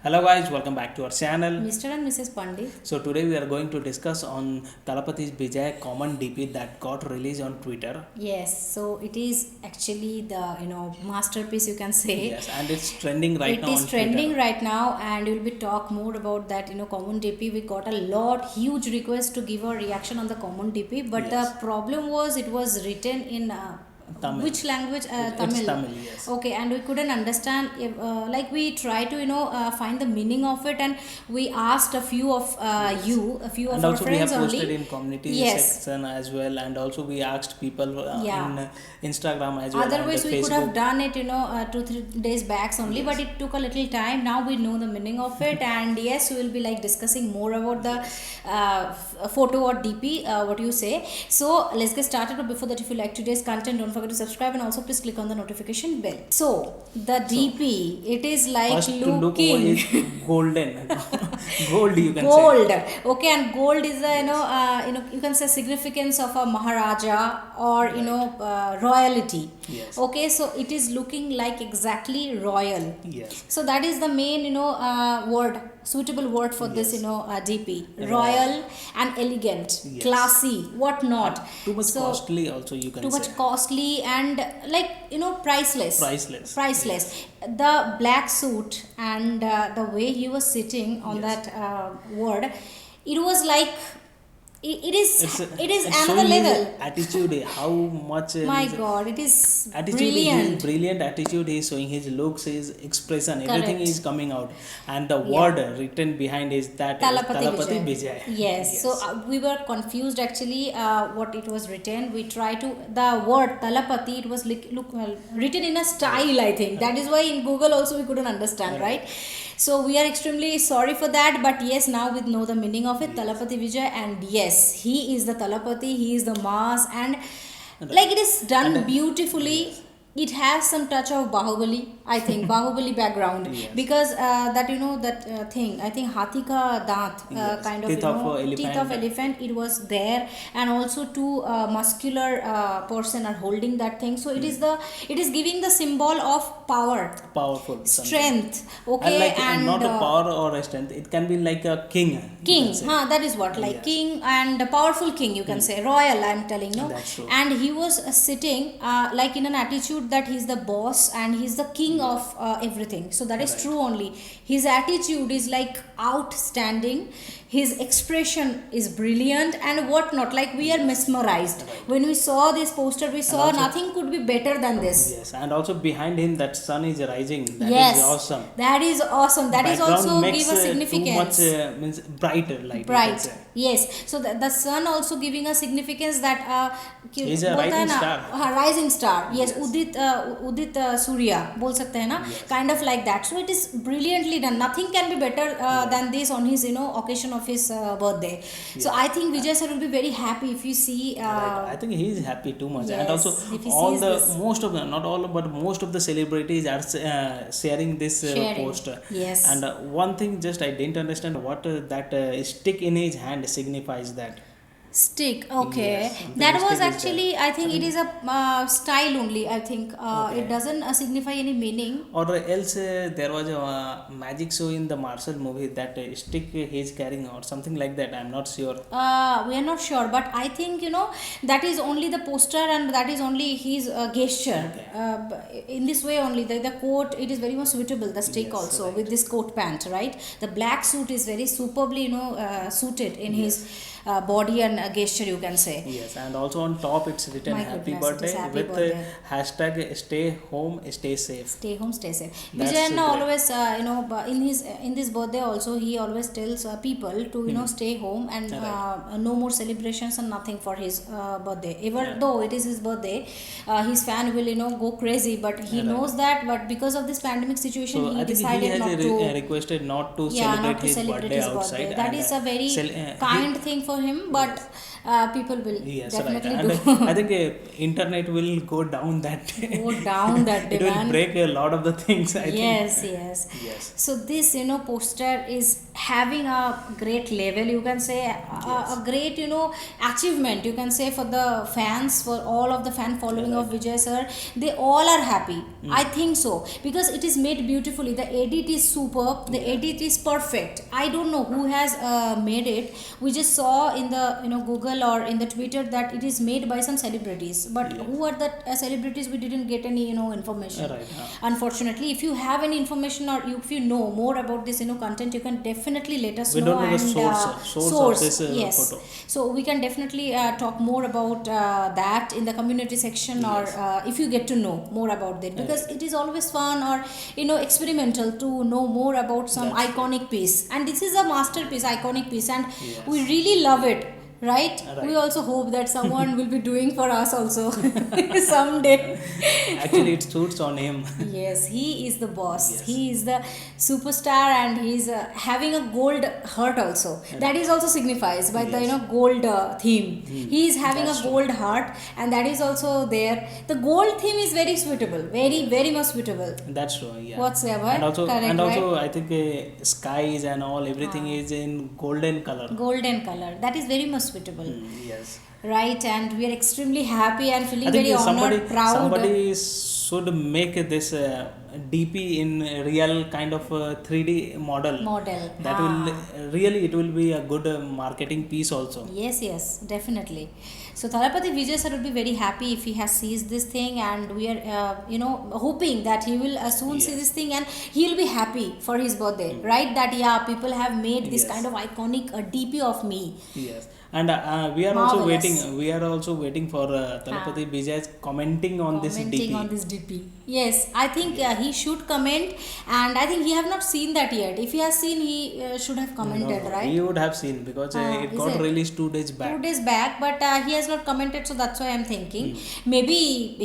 Hello guys, welcome back to our channel. Mr. and Mrs. Pandit. So today we are going to discuss on Talapati's Bijay common DP that got released on Twitter. Yes, so it is actually the masterpiece, you can say. Yes, and it's trending right now It on is trending Twitter. right now, and we'll be talk more about that. Common DP. We got a lot huge request to give our reaction on the common DP, but Yes. the problem was it was written in. Tamil. Which language? It's Tamil. Tamil, yes. Okay, and we couldn't understand. Like we try to find the meaning of it, and we asked a few of a few And of our also we have friends posted only. in community Yes. section as well, and also we asked people Yeah. in Instagram as well. Otherwise, and we could have Facebook. done it, 2-3 days back only, Yes. but it took a little time. Now we know the meaning of it, and yes, we will be like discussing more about the photo or DP, what you say. So let's get started. But before that, if you like today's content, don't forget to subscribe and also please click on the notification bell. So the DP, it is like First to look looking. is golden, gold you can Gold, say. okay, and gold is a you can say significance of a maharaja or royalty. Yes. Okay, so it is looking like exactly royal. Yes. So that is the main word, suitable word for this Yes. DP. Royal and elegant, Yes. classy, what not. Too much So, costly also you can too say. much costly and like priceless. Priceless. The black suit and the way he was sitting on Yes. that word, it was like it is It's another showing his level. attitude, how much My his god, it is attitude, brilliant. his brilliant attitude is showing, his looks, his expression, everything Correct. is coming out, and the word written behind is that Talapati Bijay. Yes. So we were confused actually what it was written. We tried to the word Talapati. It was written in a style. I think that is why in Google also we couldn't understand, right? So we are extremely sorry for that. But yes, now we know the meaning of it, Talapati Vijay, and yes, he is the Talapati. He is the mass, and like it is done beautifully. It has some touch of Bahubali, I think, Bahubali background. Yes. Because that that thing, I think Hathi ka daant, Yes. kind of Teeth of elephant. teeth of elephant, it was there, and also two muscular person are holding that thing. So it is giving the symbol of power, Powerful something. strength, okay, and like not a power or a strength, it can be like a king. you can say. that is what, like Yes. king and a powerful king, you can say, royal, I'm telling you. That's true. And he was sitting like in an attitude that he's the boss and he's the king of everything. So that is Right. true only. His attitude is like outstanding, his expression is brilliant, and whatnot, like we are mesmerized. When we saw this poster, we saw also- nothing could be better than this. Yes, and also behind him that sun is rising. That Yes, is awesome. that is awesome. That is Background also makes give a significance. too much means brighter light. you can Bright, say. yes. So the sun also giving a significance that He's a बोलता है rising ना, star. हाँ, rising star, yes. Yes. उदित सूर्या बोल सकते हैं ना, Yes. kind of like that. So it is brilliantly done. Nothing can be better than this on his occasion of his birthday. So I think Vijay sir will be very happy if you see. Right. I think he is happy too much, and Yes, also if he all sees the this. most of the, not all but most of the celebrities are sharing this Sharing. post. Yes. And one thing just I didn't understand what that stick in his hand signifies. That Stick, okay. Yes, something That was stick is actually, I think it is a style only. I think Okay. it doesn't signify any meaning. or else there was a magic show in the Marshall movie that stick he is carrying or something like that. I'm not sure. We are not sure, but I think that is only the poster and that is only his gesture. In this way only, the coat, it is very much suitable. The stick Yes, also right. with this coat pant, right? The black suit is very superbly suited in his body and gesture, you can say. Yes, and also on top it's written My happy goodness, it is birthday happy with birthday. hashtag stay home stay safe. Stay home, stay safe. That's Vijay so Anna great. always in this birthday also, he always tells people to stay home and Right. no more celebrations and nothing for his birthday. Even Yeah. though it is his birthday, his fan will go crazy, but he Right. knows that. But because of this pandemic situation, So he I think decided he not has to. requested not to Yeah, celebrate not to his celebrate birthday his outside. birthday. That and, is a very he- kind thing for him, but people will Yes, right. definitely And do I think internet will go down that. go down that It will demand. break a lot of the things, I Yes, think. yes. Yes. So this poster is having a great level, you can say, Yes. a great achievement, you can say, for the fans, for all of the fan following Yeah, of right. Vijay sir. They all are happy. I think so, because it is made beautifully. The edit is superb. The Yeah. edit is perfect. I don't know who has made it. We just saw in the Google or in the Twitter that it is made by some celebrities, but Yes. who are that celebrities? We didn't get any information. Right. Unfortunately, if you have any information, or if you know more about this content, you can definitely let us We know. don't know the And source of this yes, photo. so we can definitely talk more about that in the community section. Yes. Or if you get to know more about that, because Right. it is always fun or experimental to know more about some That's true. iconic piece, and this is a masterpiece, iconic piece, and Yes. we really love it. Right? Right. We also hope that someone will be doing for us also someday. Actually, it suits on him. Yes, he is the boss. Yes. He is the superstar, and he's having a gold heart also. That is also signifies by the Yes. gold theme. He is having That's a true. gold heart, and that is also there. The gold theme is very suitable, very very much suitable. That's true. Yeah. Whatsoever. And also, Correct, right? I think skies and all everything is in golden color. Golden color. That is very much suitable. Yes. Right, and we are extremely happy and feeling I think very honored, proud. somebody should make this DP in real kind of 3D model. Model. That will really, it will be a good marketing piece also. Yes, yes, definitely. So Thalapathy Vijay sir would be very happy if he has sees this thing, and we are hoping that he will soon see Yes. this thing, and he will be happy for his birthday, right? That people have made this Yes. kind of iconic DP of me. Yes, and we are also Marvelous. waiting. We are also waiting for Thalapathy Vijay commenting on this Commenting DP. on this DP. Yes, I think he should comment, and I think he have not seen that yet. If he has seen, he should have commented, No, right? he would have seen because it Is got it? released 2 days back. 2 days back, but he has not commented, so that's why I'm thinking maybe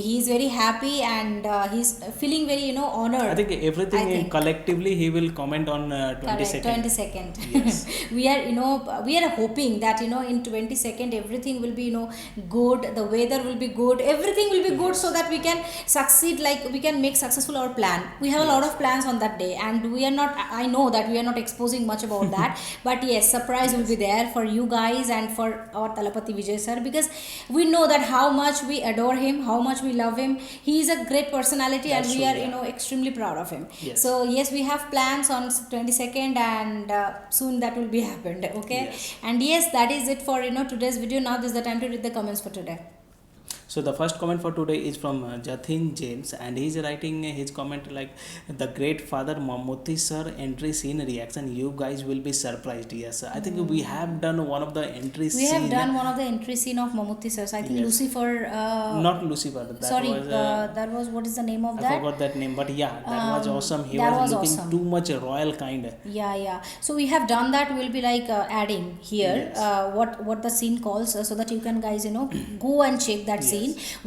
he is very happy, and he's feeling very honored. I think everything I think. collectively he will comment on Correct, 22nd. 22nd. Yes. we are hoping that in 22nd everything will be good, the weather will be good, everything will be good, so that we can succeed, like we can make successful our plan. We have a lot of plans on that day, and we are not, I know that we are not exposing much about that, but yes, surprise will be there for you guys and for our Thalapathy Vijay sir, because we know that how much we adore him, how much we love him. He is a great personality, That's and we true, are yeah. extremely proud of him. Yes. So yes, we have plans on 22nd, and soon that will be happened. Okay. Yes. And yes, that is it for today's video. Now this is the time to read the comments for today. So the first comment for today is from Jathin James, and he's writing his comment like, the great father Mammootty sir entry scene reaction. You guys will be surprised. Yes, I think we have done one of the entry We scene. have done one of the entry scene of Mammootty sir. I think Yes. Lucifer. Not Lucifer. That Sorry, was that was, what is the name of I that? forgot that name, but yeah, that was awesome. He that was was looking awesome. too much royal kind. Yeah. So we have done that. We'll be like adding here Yes. what the scene calls, so that you can guys go and check that Yes. scene.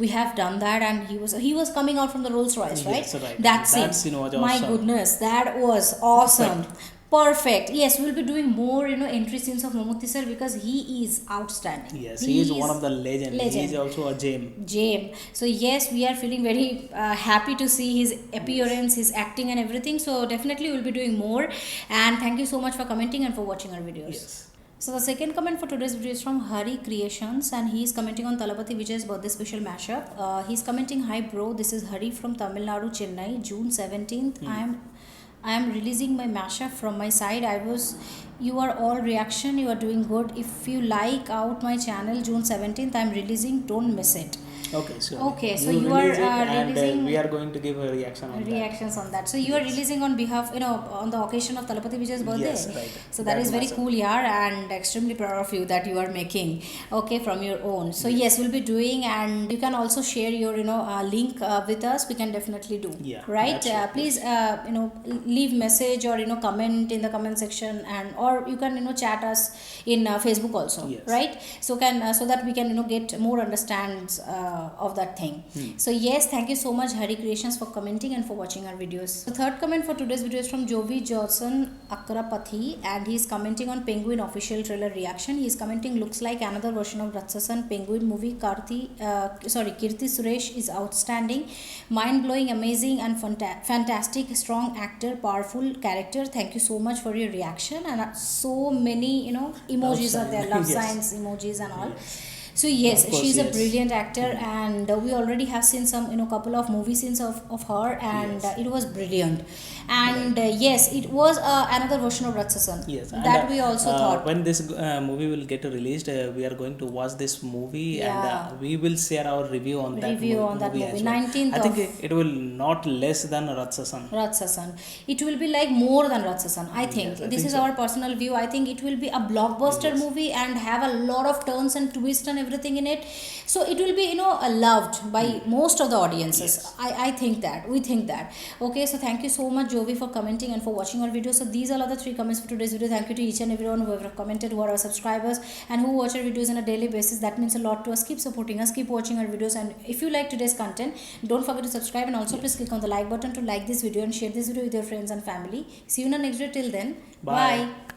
We have done that, and he was coming out from the Rolls Royce, right? Yes, right. That That scene. scene was My awesome. goodness, that was awesome. Perfect. Yes, we'll be doing more entry scenes of Mammootty sir, because he is outstanding. Yes, he is one of the legend. He is also a gem. So yes, we are feeling very happy to see his appearance, his acting and everything. So definitely we'll be doing more, and thank you so much for commenting and for watching our videos. Yes. So the second comment for today's video is from Hari Creations, and he is commenting on Thalapathy Vijay's birthday special mashup. He's commenting, "Hi bro, this is Hari from Tamil Nadu, Chennai, June 17th. I am releasing my mashup from my side. You are all reaction. You are doing good. If you like out my channel, June 17th, I am releasing. Don't miss it." Okay, so So you release are it, and releasing we are going to give a reaction on reactions on that. So you are releasing on behalf, on the occasion of Thalapathy Vijay's birthday. Yes, right. So that is very mashup. cool, yeah, and extremely proud of you that you are making, okay, from your own. So yes, we'll be doing, and you can also share your, link with us. We can definitely do. Yeah, Right. that's right. Please, leave message or comment in the comment section, and or you can chat us in Facebook also. Yes. Right. So so that we can get more understands of that thing. So yes, thank you so much Hari Creations for commenting and for watching our videos. The third comment for today's video is from Jovi Johnson Akrapathi, and he is commenting on Penguin official trailer reaction. He is commenting, looks like another version of Ratsasan Penguin movie. Kirti Suresh is outstanding, mind blowing, amazing and fantastic, strong actor, powerful character. Thank you so much for your reaction, and so many emojis are there, love Yes. signs emojis and all. So yes, Of course, she's a yes. brilliant actor, and we already have seen some couple of movie scenes of her, and Yes. it was brilliant. And yes, it was another version of Ratsasan. Yes, and, That we also thought. when this movie will get released, we are going to watch this movie, and Yeah. we will share our review on that Review movie, on that movie, as well. 19th I think of- it will not less than Ratsasan. Ratsasan. It will be like more than Ratsasan, I think. Yes, I This think is so. our personal view. I think it will be a blockbuster Yes. movie and have a lot of turns and twists and everything in it. So it will be loved by most of the audiences. Yes. I think that. We think that. Okay, so thank you so much Jovi for commenting and for watching our video. So these are all the 3 comments for today's video. Thank you to each and everyone who have commented, who are our subscribers and who watch our videos on a daily basis. That means a lot to us. Keep supporting us, keep watching our videos, and if you like today's content, don't forget to subscribe, and also please click on the like button to like this video and share this video with your friends and family. See you in the next video. Till then, Bye. bye.